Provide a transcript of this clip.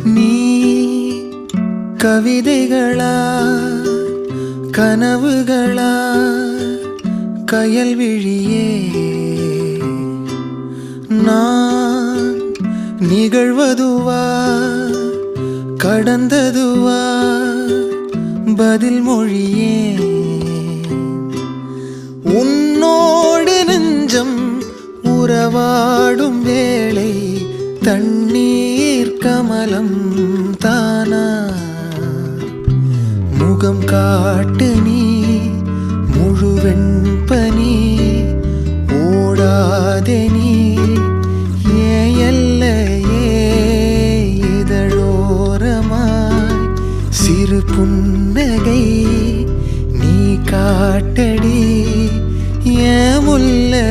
நீ கவிதைகளா கனவுகளா கயல் விழியே நான் நிகழ்வதுவா கடந்ததுவா பதில் மொழியே உன்னோடு நெஞ்சம் உறவாடும் வேளை தண்ணீர் கமலம் தானா முகம் காட்டு நீ முழுவெண் பனி ஓடாதே நீ ஏன் எல்லையே இதழோரமாய் சிறு புன்னகை நீ காட்டடி ஏன் முல்லை